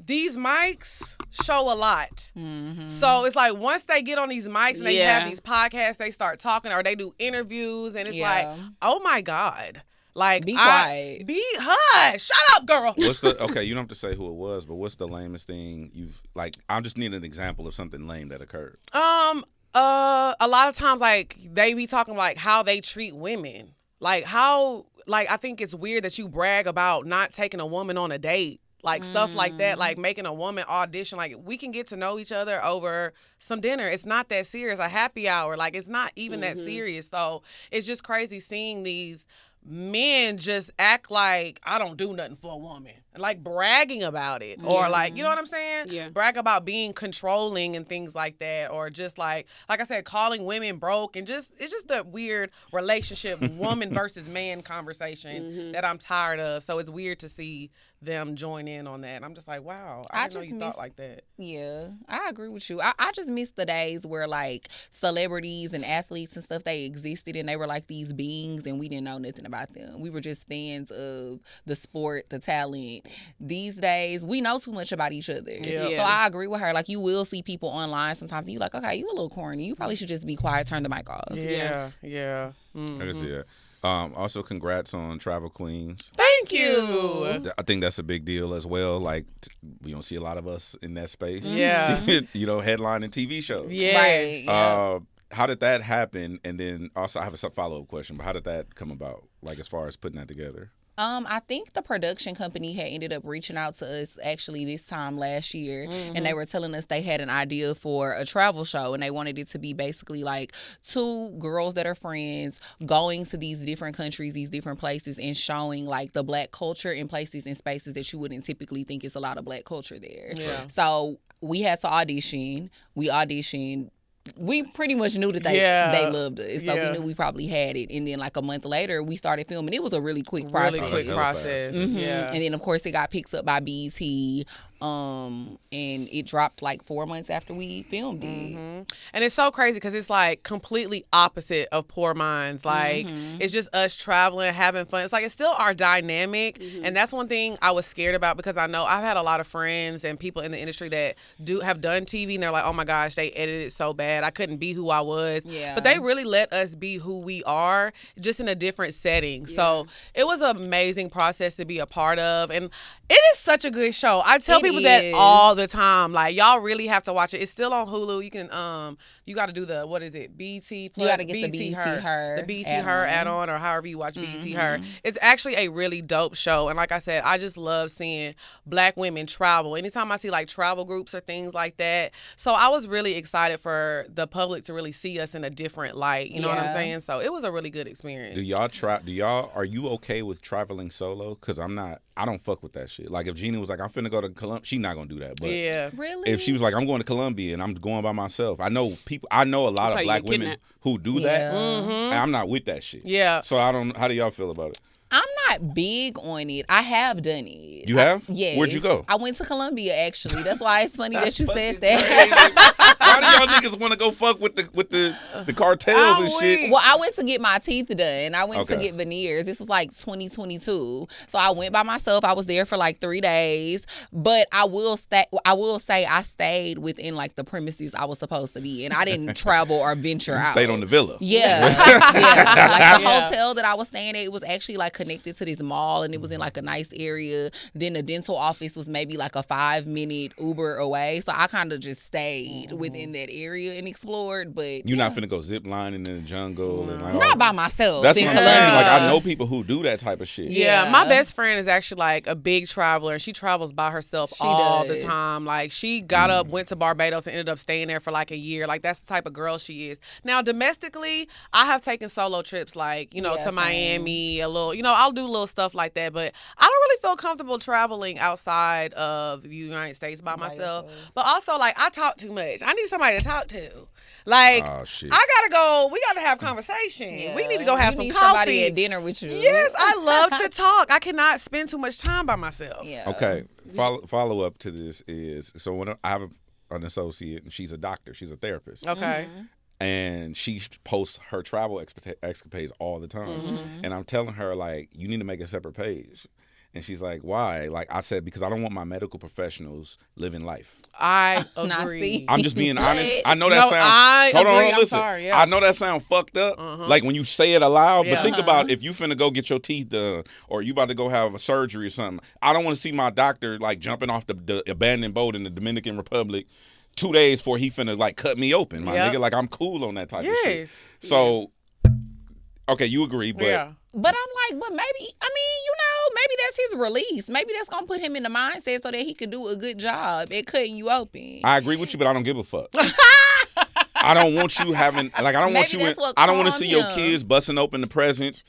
these mics show a lot. Mm-hmm. So it's like once they get on these mics and they have these podcasts, they start talking or they do interviews and it's like, oh my God. Like, be quiet. Be hush. Shut up, girl. Okay, you don't have to say who it was, but what's the lamest thing you've, like, I just need an example of something lame that occurred. A lot of times, like, they be talking like how they treat women. Like how, like, I think it's weird that you brag about not taking a woman on a date. Like stuff like that, like making a woman audition. Like, we can get to know each other over some dinner. It's not that serious. A happy hour. Like, it's not even that serious. So it's just crazy seeing these men just act like I don't do nothing for a woman. Like bragging about it. Or like, you know what I'm saying? Yeah. Brag about being controlling and things like that. Or just like I said, calling women broke and it's just that weird relationship, woman versus man conversation that I'm tired of. So it's weird to see them join in on that. And I'm just like, wow, I didn't know you thought like that. Yeah, I agree with you. I just miss the days where like celebrities and athletes and stuff, they existed and they were like these beings and we didn't know nothing about them. We were just fans of the sport, the talent. These days, we know too much about each other. Yeah. So I agree with her. Like, you will see people online sometimes and you're like, okay, you a little corny. You probably should just be quiet, turn the mic off. Yeah. I can see that. Also, congrats on Travel Queens. Thank you. I think that's a big deal as well. Like, we don't see a lot of us in that space. Yeah. You know, headlining TV shows. Yeah. Right. How did that happen? And then also, I have a follow-up question, but how did that come about? Like, as far as putting that together? I think the production company had ended up reaching out to us actually this time last year, and they were telling us they had an idea for a travel show, and they wanted it to be basically like two girls that are friends going to these different countries, these different places, and showing like the Black culture in places and spaces that you wouldn't typically think is a lot of Black culture there. Yeah. So we had to audition. We auditioned. We pretty much knew that they loved us, so we knew we probably had it. And then like a month later, we started filming. It was a really quick process. Yeah. And then of course it got picked up by BET, and it dropped like 4 months after we filmed it. And it's so crazy because it's like completely opposite of Poor Minds. Like it's just us traveling, having fun. It's like it's still our dynamic, and that's one thing I was scared about because I know I've had a lot of friends and people in the industry that have done TV, and they're like, oh my gosh, they edited it so bad. I couldn't be who I was. Yeah. But they really let us be who we are, just in a different setting. Yeah. So it was an amazing process to be a part of. And it is such a good show. I tell people that all the time. Like, y'all really have to watch it. It's still on Hulu. You can you got to do the, what is it, BT Plus? You got to get the BT Her. The BT Her add-on, or however you watch BT Her. It's actually a really dope show. And like I said, I just love seeing Black women travel. Anytime I see like travel groups or things like that. So I was really excited for the public to really see us in a different light. You know what I'm saying? So it was a really good experience. Are you okay with traveling solo? Because I don't fuck with that shit. Like, if Gina was like, I'm finna go to Colombia, she's not gonna do that. But really, if she was like, I'm going to Colombia and I'm going by myself, I know a lot of Black women who do that, and I'm not with that shit. Yeah. So how do y'all feel about it? I'm not big on it. I have done it. You have? Yes. Where'd you go? I went to Colombia, actually. That's why it's funny that you said that. Why do y'all niggas want to go fuck with the cartels and shit? Well, I went to get my teeth done. I went to get veneers. This was like 2022. So I went by myself. I was there for like 3 days. But I will say I stayed within like the premises I was supposed to be in. I didn't travel or venture out. Stayed on the villa. Yeah. Like the hotel that I was staying at, it was actually like connected to this mall and it was in like a nice area. Then the dental office was maybe like a 5-minute Uber away. So I kind of just stayed within that area and explored. But you're not finna go zip lining in the jungle. And like, not by myself. That's what I'm saying. Like, I know people who do that type of shit. Yeah, my best friend is actually like a big traveler, and she travels by herself all the time. Like, she got up, went to Barbados, and ended up staying there for like a year. Like, that's the type of girl she is. Now, domestically, I have taken solo trips, like, you know, to Miami, a little, you know, I'll do little stuff like that, but I don't really feel comfortable traveling outside of the United States by myself. But also, like, I talk too much. I need somebody to talk to. Like, I gotta go. We gotta have conversation. Yeah. We need to go have some coffee. Somebody at dinner with you. Yes, I love to talk. I cannot spend too much time by myself. Yeah. Okay. Follow up to this is, so when I have an associate and she's a doctor, she's a therapist. Okay. And she posts her travel escapades all the time. And I'm telling her, like, you need to make a separate page. And she's like, why? Like, I said, because I don't want my medical professionals living life. I agree. I'm just being honest. I know that sounds... Hold on, listen. Sorry, I know that sounds fucked up, like when you say it aloud, but think about if you finna go get your teeth done or you about to go have a surgery or something. I don't want to see my doctor, like, jumping off the abandoned boat in the Dominican Republic 2 days before he finna, like, cut me open, my nigga. Like, I'm cool on that type of shit. So, okay, you agree, but... But I'm like, but maybe, I mean, you know, maybe that's his release. Maybe that's going to put him in the mindset so that he could do a good job at cutting you open. I agree with you, but I don't give a fuck. I don't want you having, like, I don't want you, I don't want to see your kids busting open the presents.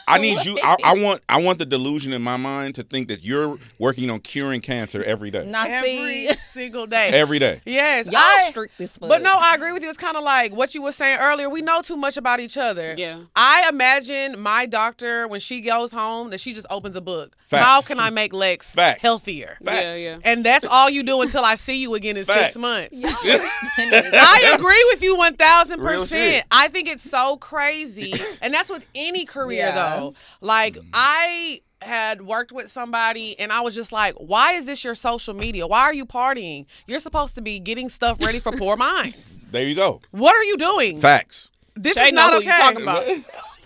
I need you, I want the delusion in my mind to think that you're working on curing cancer every day. Every single day. Every day. Yes. Y'all strict as fuck. But no, I agree with you. It's kind of like what you were saying earlier. We know too much about each other. Yeah. I imagine my doctor, when she goes home, that she just opens a book. Facts. How can I make Lex healthier? Facts. Yeah. And that's all you do until I see you again in Facts. 6 months. I agree with you 1,000%. I think it's so crazy. And that's with any career, though. Like, I had worked with somebody and I was just like, why is this your social media? Why are you partying? You're supposed to be getting stuff ready for poor minds. There you go. What are you doing? Facts. This is not okay. What you talking about?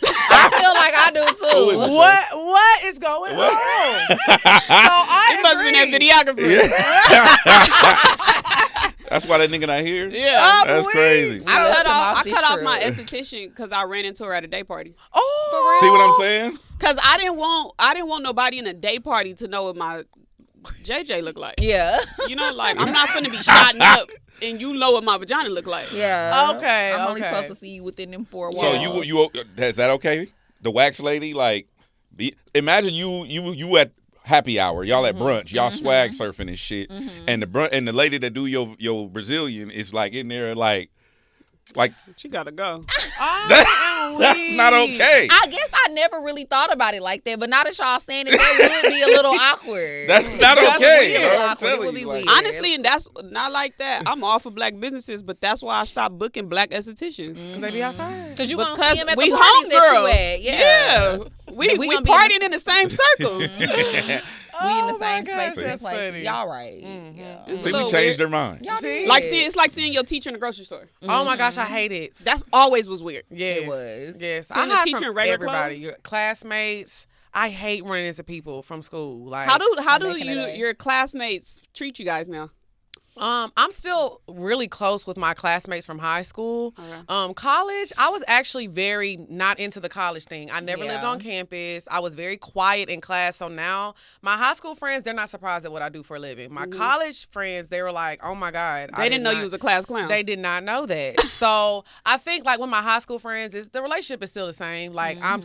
I feel like I do too. What is going on? So it must have been that videographer. That's why that nigga not here? Yeah. That's crazy. I cut off my esthetician because I ran into her at a day party. Oh. See what I'm saying? Because I didn't want nobody in a day party to know what my JJ looked like. Yeah. You know, like, I'm not finna be shotting up and you know what my vagina look like. Yeah. Okay. I'm only supposed to see you within them 4 walls. So you is that okay? The wax lady, like, imagine you at happy hour, y'all at brunch, y'all swag surfing and shit, and the lady that do your Brazilian is like in there like she gotta go. That's not okay. I guess I never really thought about it like that, but now that y'all saying it, that would be a little awkward. That's not okay. It would be weird. Honestly, and that's not like that. I'm all for black businesses, but that's why I stopped booking black estheticians. Because they be outside. Because you won't see them at the we parties that you homegirls. at. Yeah. We partying in the same circles. We in the same gosh, space. It's like, y'all right. Yeah. See, we changed their mind. Y'all did. Like, it's like seeing your teacher in the grocery store. Oh my gosh, I hate it. That's always was weird. Yes. It was. Yes. Seeing I the have teacher from in regular everybody. clothes? Your classmates. I hate running into people from school. Like, How do your classmates treat you guys now? I'm still really close with my classmates from high school. Okay. College, I was actually very not into the college thing. I never lived on campus. I was very quiet in class. So now my high school friends, they're not surprised at what I do for a living. My college friends, they were like, oh my God. They didn't know you was a class clown. They did not know that. So I think like with my high school friends, the relationship is still the same. Like I'm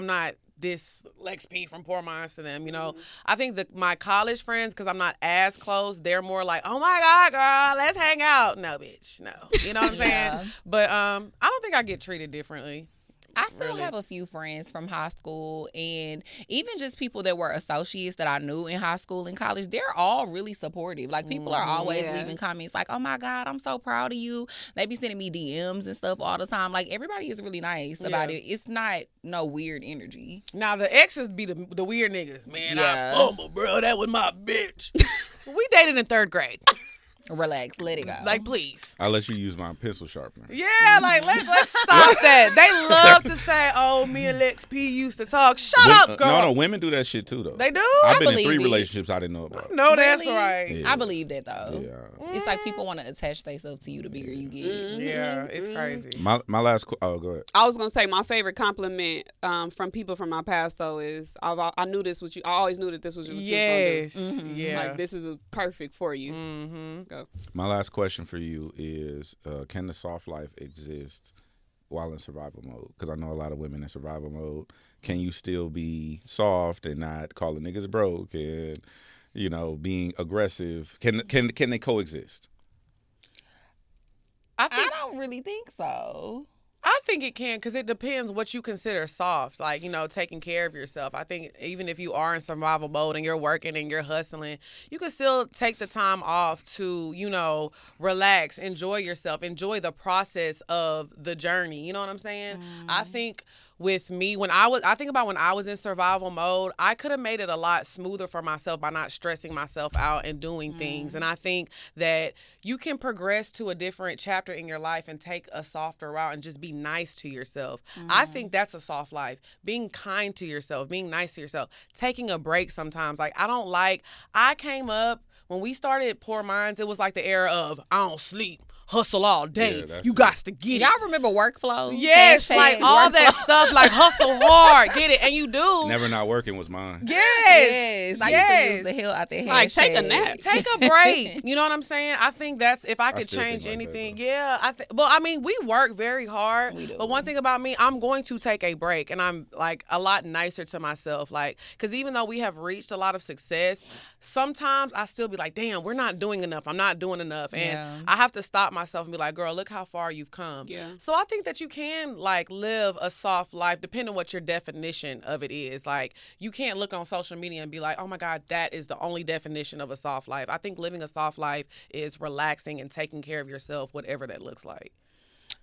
not this Lex P from Poor Minds to them, you know. I think my college friends, because I'm not as close, they're more like, oh my God, girl, let's hang out. No, bitch, no. You know what I'm saying? But I don't think I get treated differently. I still have a few friends from high school, and even just people that were associates that I knew in high school and college, they're all really supportive. Like, people are always leaving comments like, oh my God, I'm so proud of you. They be sending me DMs and stuff all the time. Like, everybody is really nice about it. It's not no weird energy. Now, the exes be the weird niggas. Man, I'm humble, bro. That was my bitch. We dated in 3rd grade. Relax, let it go. Like, please. I'll let you use my pencil sharpener. Yeah, like let's stop that. They love to say, "Oh, me and Lex P used to talk." Shut up, girl. No, women do that shit too, though. They do. I've been in 3 relationships I didn't know about. No, that's right. Yeah. I believe that though. Yeah. It's like people want to attach themselves to you the bigger you get. Yeah, it's crazy. My last. Oh, go ahead. I was gonna say my favorite compliment from people from my past though is I knew this was you. I always knew that this was what you was gonna do. Yeah. Like this is perfect for you. Go. My last question for you is: can the soft life exist while in survival mode? Because I know a lot of women in survival mode. Can you still be soft and not calling niggas broke and being aggressive? Can they coexist? I don't really think so. I think it can, because it depends what you consider soft, like, taking care of yourself. I think even if you are in survival mode and you're working and you're hustling, you can still take the time off to, relax, enjoy yourself, enjoy the process of the journey. You know what I'm saying? I think with me, I think about when I was in survival mode, I could have made it a lot smoother for myself by not stressing myself out and doing things. And I think that you can progress to a different chapter in your life and take a softer route and just be nice to yourself. I think that's a soft life. Being kind to yourself, being nice to yourself, taking a break sometimes. Like, I came up, when we started Poor Minds, it was like the era of, I don't sleep, hustle all day. You got to get it. Y'all remember workflow? Yes, like all that stuff, like hustle hard, get it, and you do. Never not working was mine. Yes. I used to use the hell out there. Like, take a nap. Take a break. You know what I'm saying? I think that's, if I could change anything, we work very hard. But one thing about me, I'm going to take a break, and I'm like a lot nicer to myself. Like, because even though we have reached a lot of success, sometimes I still be like, damn, we're not doing enough. I'm not doing enough. And I have to stop myself and be like, girl, look how far you've come. Yeah. So I think that you can live a soft life depending on what your definition of it is. Like, you can't look on social media and be like, oh my God, that is the only definition of a soft life. I think living a soft life is relaxing and taking care of yourself, whatever that looks like.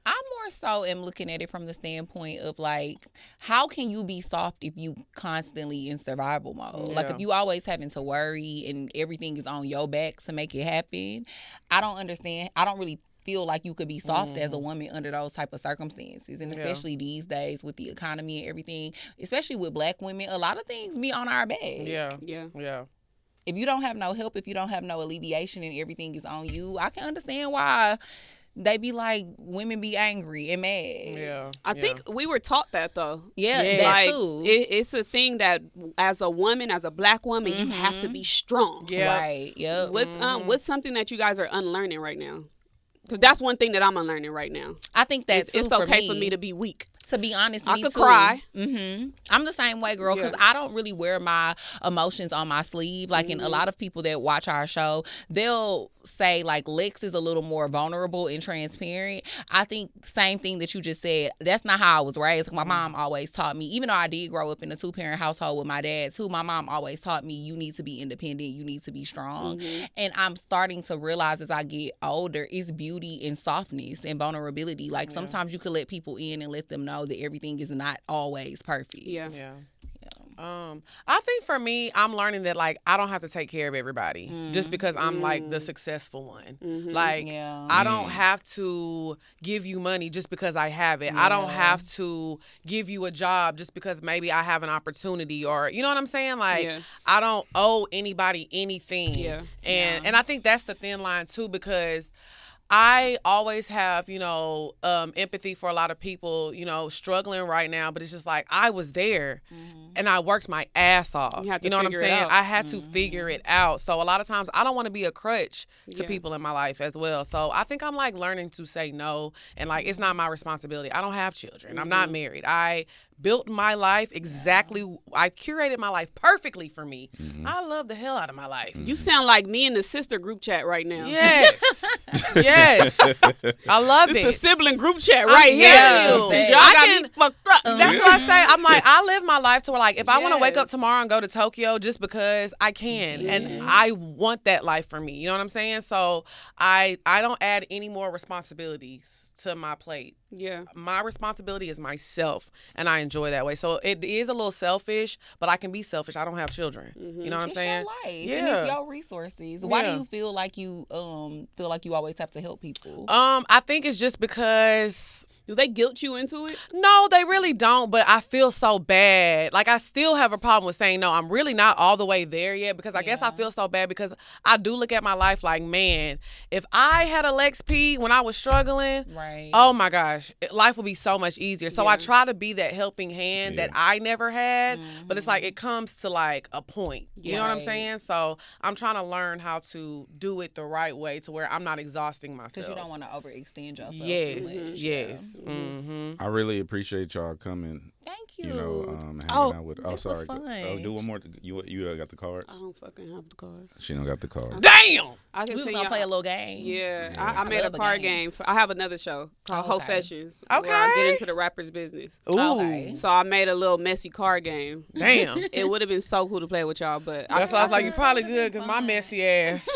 I more so am looking at it from the standpoint of like, how can you be soft if you constantly in survival mode? Like, if you always having to worry and everything is on your back to make it happen, I don't understand. I don't really feel like you could be soft as a woman under those type of circumstances. And especially these days with the economy and everything, especially with Black women, a lot of things be on our back. Yeah. If you don't have no help, if you don't have no alleviation and everything is on you, I can understand why they be like, women be angry and mad. Yeah. I think we were taught that though. Yeah, like, too. It's a thing that as a woman, as a Black woman, you have to be strong. Yeah. Right. Yep. What's something that you guys are unlearning right now? Because that's one thing that I'm unlearning right now. I think that's it's okay for me to be weak. To be honest, I me could too. cry. I'm the same way, girl, because I don't really wear my emotions on my sleeve. Like, and a lot of people that watch our show, they'll say, like, Lex is a little more vulnerable and transparent. I think same thing that you just said. That's not how I was raised. My mom always taught me, even though I did grow up in a 2-parent household with my dad, too, my mom always taught me, you need to be independent. You need to be strong. And I'm starting to realize as I get older, it's beauty in softness and vulnerability. Like, sometimes you can let people in and let them know that everything is not always perfect. Yeah. I think for me, I'm learning that, like, I don't have to take care of everybody just because I'm like the successful one. Like, I don't have to give you money just because I have it. I don't have to give you a job just because maybe I have an opportunity, or, you know what I'm saying? Like, I don't owe anybody anything. And I think that's the thin line too, because I always have, empathy for a lot of people, struggling right now. But it's just like, I was there and I worked my ass off. You know what I'm saying? I had to figure it out. So a lot of times I don't want to be a crutch to people in my life as well. So I think I'm like learning to say no. And like, it's not my responsibility. I don't have children. I'm not married. I built my life exactly. I curated my life perfectly for me. I love the hell out of my life. You sound like me in the sister group chat right now. Yes. Yes. I love it. It's the sibling group chat right here. I can fucked up. That's what I say. I'm like, I live my life to where, like, if I want to wake up tomorrow and go to Tokyo just because I can, and I want that life for me. You know what I'm saying? So I don't add any more responsibilities to my plate. Yeah. My responsibility is myself, and I enjoy that way. So it is a little selfish, but I can be selfish. I don't have children. Mm-hmm. You know what I'm saying? Your life. Yeah. And it's your resources. Why do you feel like you always have to help people? I think it's just because. Do they guilt you into it? No, they really don't, but I feel so bad. Like, I still have a problem with saying no. I'm really not all the way there yet because I guess I feel so bad because I do look at my life like, man, if I had a Lex P when I was struggling, oh my gosh, life would be so much easier. So I try to be that helping hand that I never had, but it's like it comes to like a point. You know what I'm saying? So I'm trying to learn how to do it the right way to where I'm not exhausting myself. Because you don't want to overextend yourself. Yes. Mm-hmm. I really appreciate y'all coming. Thank you. You know, hanging out with. Oh, sorry. Was fun. Oh, do one more. You got the cards? I don't fucking have the cards. She don't got the cards. Damn. I can we was gonna play a little game. Yeah, I made a card game. I have another show called Professions. Where I get into the rapper's business. Ooh. Okay. So I made a little messy card game. Damn. It would have been so cool to play with y'all, but I was like, you probably good because my messy ass.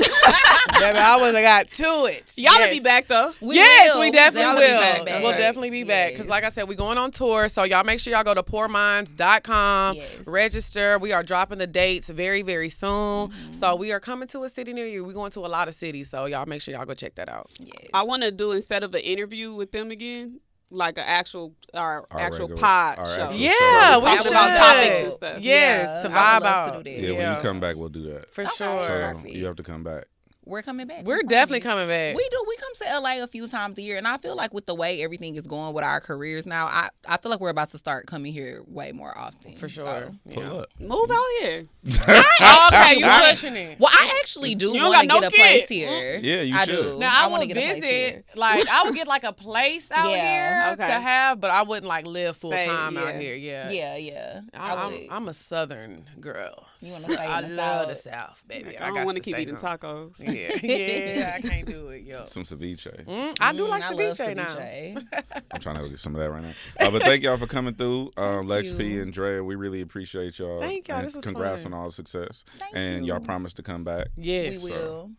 Baby, I would have got to it. Y'all will be back though. We definitely will. We'll Okay. definitely be back because, like I said, we're going on tour. So y'all make sure y'all go to poorminds.com, register. We are dropping the dates very, very soon. So we are coming to a city near you. We're going to a lot of cities. So y'all make sure y'all go check that out. Yes. I want to do, instead of an interview with them again, like an actual regular- pod our show. actual Yeah, show. we Talk should. about topics and stuff. Yes, to I vibe would love out. to do that. Yeah, when you come back, we'll do that. For sure. So Perfect. you have to come back. We're coming back. We're definitely coming back. We do. We come to LA a few times a year, and I feel like with the way everything is going with our careers now, I feel like we're about to start coming here way more often. For sure. So. Pull up. Move out here. Okay, you pushing it. Well, I actually do You don't want to got get no a place kids. here. Yeah, you I should. do. Now I wanna will get a place here. visit, like I would get like a place out here Okay. to have, but I wouldn't like live full time out yeah. here. Yeah, Yeah. I would. I'm a Southern girl. You wanna stay in I the love South. the South, baby. I don't want to keep eating tacos. Yeah, I can't do it, yo. Some ceviche. I do like I love ceviche now. ceviche. I'm trying to go get some of that right now. But thank y'all for coming through. Lex P and Drea, we really appreciate y'all. Thank y'all. And This was congrats fun. on all the success. Thank and you. y'all promised to come back. Yes, We will.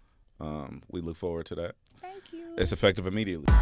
We look forward to that. Thank you. It's effective immediately.